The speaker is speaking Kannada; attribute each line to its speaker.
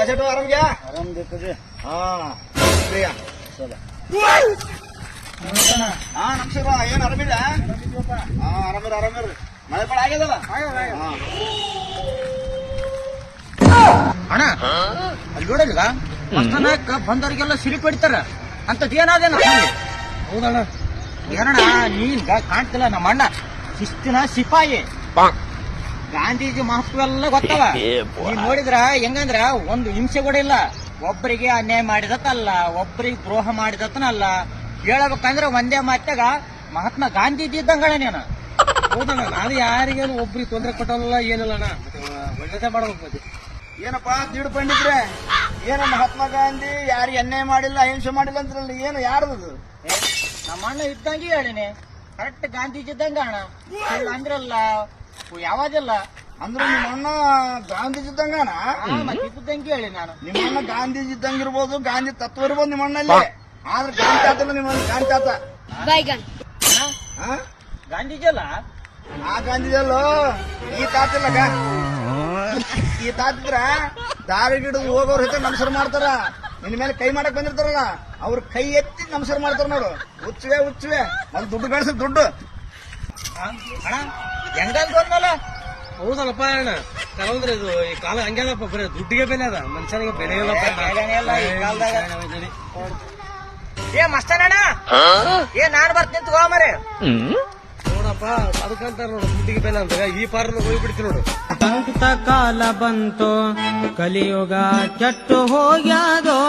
Speaker 1: सेठ आराम क्या
Speaker 2: आराम देखते
Speaker 1: हाँ ನಮಸ್ಕಾರ ಏನ್ ಆರಾಮಿಲ್ಲ ಆರಾಮಿರ ಮಳೆ ಪಡ ಆಗ್ಯದಲ್ಲ
Speaker 2: ಅಣ್ಣ ಅಲ್ಲಿ ನೋಡಿಲ್ಗ ಮಸ್ತನಾಕ ಬಂದವ್ರಿಗೆಲ್ಲ ಸಿರಿ ಪಡಿತಾರ ಅಂತದ್ ಏನಾದೇನ ಹೌದಣ್ಣ ಏನಣ್ಣ ನೀನ್ ಕಾಣ್ತಿಲ್ಲ ನಮ್ಮ ಅಣ್ಣ ಶಿಸ್ತಿನ ಸಿಪಾಯಿ ಗಾಂಧೀಜಿ ಮಹತ್ವ ಎಲ್ಲ ಗೊತ್ತವ ನೀನ್ ನೋಡಿದ್ರ ಹೆಂಗಂದ್ರ ಒಂದು ಹಿಂಸೆ ಕೂಡ ಇಲ್ಲ ಒಬ್ಬರಿಗೆ ಅನ್ಯಾಯ ಮಾಡಿದತ್ತಲ್ಲ ಒಬ್ಬರಿಗೆ ದ್ರೋಹ ಮಾಡಿದತ್ತನಲ್ಲ ಹೇಳ್ಬೇಕಂದ್ರೆ ಒಂದೇ ಮಾತಾಗ ಮಹಾತ್ಮ ಗಾಂಧೀಜಿ ಇದ್ದಂಗಳ ನೀನು
Speaker 3: ಹೌದಣ್ಣ ನಾನು ಯಾರಿಗೇನು ಒಬ್ರಿಗೆ ತೊಂದರೆ ಕೊಟ್ಟಲ್ಲ ಏನಿಲ್ಲ ಅಣ್ಣ ಒಳ್ಳೇದೇ ಮಾಡ್ಬೇಕು
Speaker 1: ಏನಪ್ಪಾ ದಿಡ್ ಪಂಡಿದ್ರೆ ಏನು ಮಹಾತ್ಮ ಗಾಂಧಿ ಯಾರಿಗೆ ಅನ್ಯಾಯ ಮಾಡಿಲ್ಲ ಅಹಿಂಸೆ ಮಾಡಿಲ್ಲ ಅಂದ್ರಲ್ಲ ಏನು ಯಾರದು
Speaker 2: ನಮ್ಮ ಅಣ್ಣ ಇದ್ದಂಗೆ ಹೇಳಿನಿ ಕರೆಕ್ಟ್ ಗಾಂಧೀಜಿ ಇದ್ದಂಗ ಅಣ್ಣ ಅಂದ್ರಲ್ಲ ಯಾವಾದಿಲ್ಲ
Speaker 1: ಅಂದ್ರೆ ನಿಮ್ಮ ಅಣ್ಣ ಗಾಂಧೀಜಿ ಇದ್ದಂಗನ
Speaker 2: ಮತ್ತೆ ಇದ್ದಂಗೆ ಹೇಳಿ ನಾನು
Speaker 1: ನಿಮ್ಮ ಅಣ್ಣ ಗಾಂಧೀಜಿ ಇದ್ದಂಗ ಇರ್ಬೋದು ಗಾಂಧಿ ತತ್ವ ಇರ್ಬೋದು ನಿಮ್ಮ ಅಣ್ಣಲ್ಲಿ ಆದ್ರೆ ಗಾಂಧಿ ಆತಲ್ಲ ನಿಮ್ಮ ಗಾಂಧಿ ಆತ
Speaker 2: ಗಾಂಧೀಜಿ ಅಲ್ಲ
Speaker 1: ಆ ಗಾಂಧೀಜಲ್ಲೋ ಈ ತಾತಿಲ್ಲ ಈ ತಾತಿದ್ರ ದಾರಿ ಗಿಡದು ಹೋಗೋರ್ ಹೆಚ್ಚು ನಮಸ್ಕಾರ ಮಾಡ್ತಾರ ನಿನ್ನ ಮೇಲೆ ಕೈ ಮಾಡಕ್ ಬಂದಿರ್ತಾರಲ್ಲ ಅವ್ರ ಕೈ ಎತ್ತಿ ನಮಸ್ಕಾರ ಮಾಡ್ತಾರ ನೋಡು ಹುಚ್ಚುವೆ ಅಲ್ಲಿ ದುಡ್ಡು ಗಳಿಸ ದುಡ್ಡು
Speaker 2: ಅಣ್ಣ ಹೆಂಗಲ್ ಬಂದಲ್ಲ
Speaker 3: ಹೌದಲ್ಲಪ್ಪ ಅಣ್ಣ ಕೆಲವಂದ್ರೆ ಇದು ಈ ಕಾಲ ಹಂಗ್ಯಾದಪ್ಪ ಬರೀ ದುಡ್ಡಿಗೆ ಬೆಲೆ ಅದ ಮನುಷ್ಯನಿಗೆ ಬೆಲೆ
Speaker 2: ಏ ಮಸ್ತನಣ್ಣ ಏ ನಾನ್ ಬರ್ತೀನಿ ತಗೋ ಮರೆ
Speaker 3: ನೋಡಪ್ಪ ಅದಕ್ಕಂತ ನೋಡು ದುಡ್ಡಿಗೆ ಬೆಲೆ ಅಂತ ಈ ಪಾರ ಹೋಗ್ಬಿಡ್ತೀನಿ ನೋಡು
Speaker 4: ಕಾಲ ಬಂತು ಕಲಿಯುಗ ಕೆಟ್ಟು ಹೋಗ್ಯಾದೋ